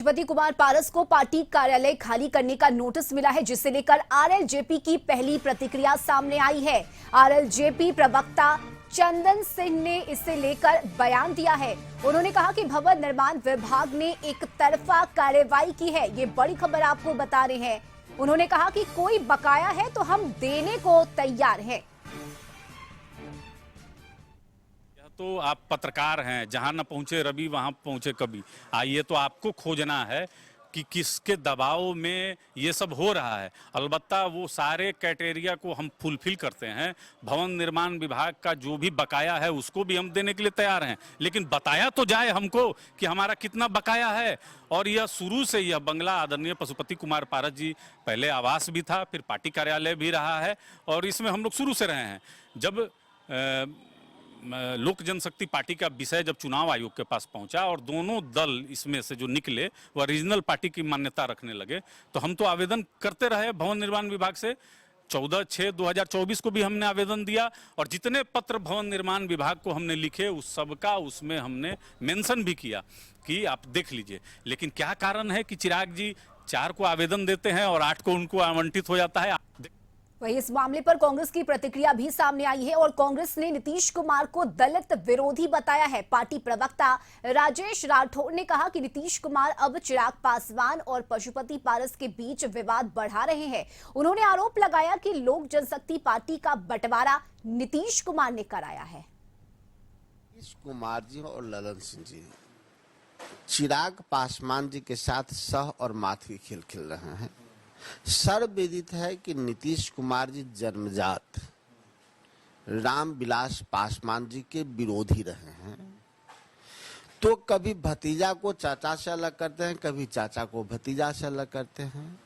पशुपति कुमार पारस को पार्टी कार्यालय खाली करने का नोटिस मिला है, जिसे लेकर आरएलजेपी की पहली प्रतिक्रिया सामने आई है। आरएलजेपी प्रवक्ता चंदन सिंह ने इसे लेकर बयान दिया है। उन्होंने कहा कि भवन निर्माण विभाग ने एक तरफा कार्रवाई की है। ये बड़ी खबर आपको बता रहे हैं। उन्होंने कहा कि कोई बकाया है तो हम देने को तैयार हैं। तो आप पत्रकार हैं, जहां न पहुंचे रवि वहां पहुंचे कभी। आइए तो आपको खोजना है कि किसके दबाव में ये सब हो रहा है। अलबत्ता वो सारे क्राइटेरिया को हम फुलफिल करते हैं। भवन निर्माण विभाग का जो भी बकाया है उसको भी हम देने के लिए तैयार हैं, लेकिन बताया तो जाए हमको कि हमारा कितना बकाया है। और यह शुरू से यह बंगला आदरणीय पशुपति कुमार पारस जी, पहले आवास भी था, फिर पार्टी कार्यालय भी रहा है, और इसमें हम लोग शुरू से रहे हैं। जब लोक जनशक्ति पार्टी का विषय जब चुनाव आयोग के पास पहुंचा और दोनों दल इसमें से जो निकले वह रीजनल पार्टी की मान्यता रखने लगे, तो हम तो आवेदन करते रहे भवन निर्माण विभाग से। 14/6/2024 को भी हमने आवेदन दिया, और जितने पत्र भवन निर्माण विभाग को हमने लिखे उस सबका उसमें हमने मेंशन भी किया कि आप देख लीजिए। लेकिन क्या कारण है कि चिराग जी 4 को आवेदन देते हैं और 8 को उनको आवंटित हो जाता है। वहीं इस मामले पर कांग्रेस की प्रतिक्रिया भी सामने आई है और कांग्रेस ने नीतीश कुमार को दलित विरोधी बताया है। पार्टी प्रवक्ता राजेश राठौड़ ने कहा कि नीतीश कुमार अब चिराग पासवान और पशुपति पारस के बीच विवाद बढ़ा रहे हैं। उन्होंने आरोप लगाया कि लोक जनशक्ति पार्टी का बंटवारा नीतीश कुमार ने कराया है। नीतीश कुमार जी और ललन सिंह जी चिराग पासवान जी के साथ सह और माथ की खेल खेल रहे हैं। सर्वविदित है कि नीतीश कुमार जी जन्मजात रामविलास पासवान जी के विरोधी रहे हैं। तो कभी भतीजा को चाचा से अलग करते हैं, कभी चाचा को भतीजा से अलग करते हैं,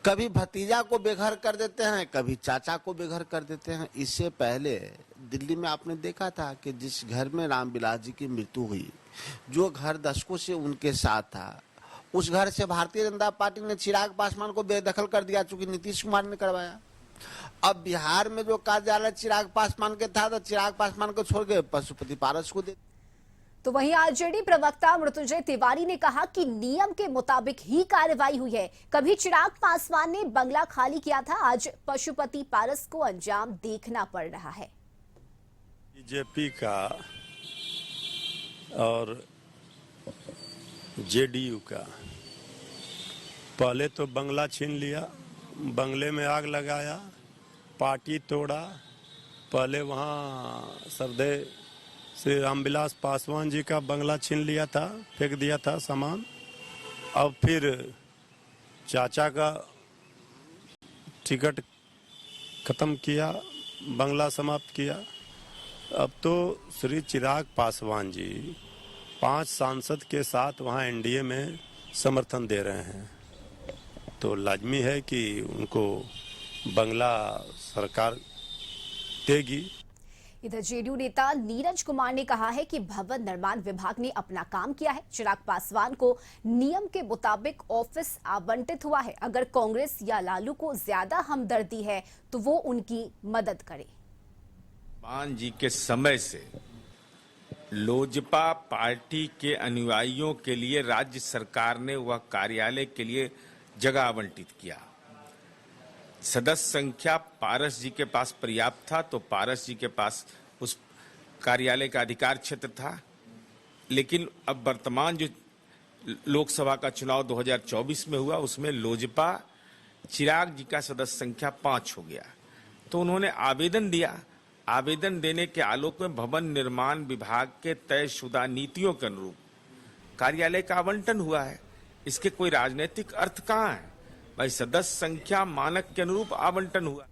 कभी भतीजा को बेघर कर देते हैं, कभी चाचा को बेघर कर देते हैं। इससे पहले दिल्ली में आपने देखा था कि जिस घर में रामविलास जी की मृत्यु हुई, जो घर दशकों से उनके साथ था, उस घर से भारतीय जनता पार्टी ने चिराग पासवान को बेदखल कर दिया, चूंकि नीतीश कुमार ने करवाया। अब बिहार में जो कार्यालय चिराग पासवान के था, तो चिराग पासवान को छोड़ के पशुपति पारस को दे। तो वहीं आरजेडी प्रवक्ता मृत्युंजय तिवारी ने कहा कि नियम के मुताबिक ही कार्रवाई हुई है। कभी चिराग पासवान ने बंगला खाली किया था, आज पशुपति पारस को अंजाम देखना पड़ रहा है। बीजेपी का और जेडीयू का पहले तो बंगला छीन लिया, बंगले में आग लगाया, पार्टी तोड़ा। पहले वहाँ सरदेव श्री रामविलास पासवान जी का बंगला छीन लिया था, फेंक दिया था सामान। अब फिर चाचा का टिकट खत्म किया, बंगला समाप्त किया। अब तो श्री चिराग पासवान जी 5 सांसद के साथ वहां एनडीए में समर्थन दे रहे हैं, तो लाजमी है कि उनको बंगला सरकार देगी। इधर जेडीयू नेता नीरज कुमार ने कहा है कि भवन निर्माण विभाग ने अपना काम किया है। चिराग पासवान को नियम के मुताबिक ऑफिस आवंटित हुआ है। अगर कांग्रेस या लालू को ज्यादा हमदर्दी है तो वो उनकी मदद करे। मान जी के समय से लोजपा पार्टी के अनुयायियों के लिए राज्य सरकार ने वह कार्यालय के लिए जगह आवंटित किया। सदस्य संख्या पारस जी के पास पर्याप्त था, तो पारस जी के पास उस कार्यालय का अधिकार क्षेत्र था। लेकिन अब वर्तमान जो लोकसभा का चुनाव 2024 में हुआ, उसमें लोजपा चिराग जी का सदस्य संख्या 5 हो गया, तो उन्होंने आवेदन दिया। आवेदन देने के आलोक में भवन निर्माण विभाग के तयशुदा नीतियों के अनुरूप कार्यालय का आवंटन हुआ है। इसके कोई राजनीतिक अर्थ कहाँ है भाई? सदस्य संख्या मानक के अनुरूप आवंटन हुआ।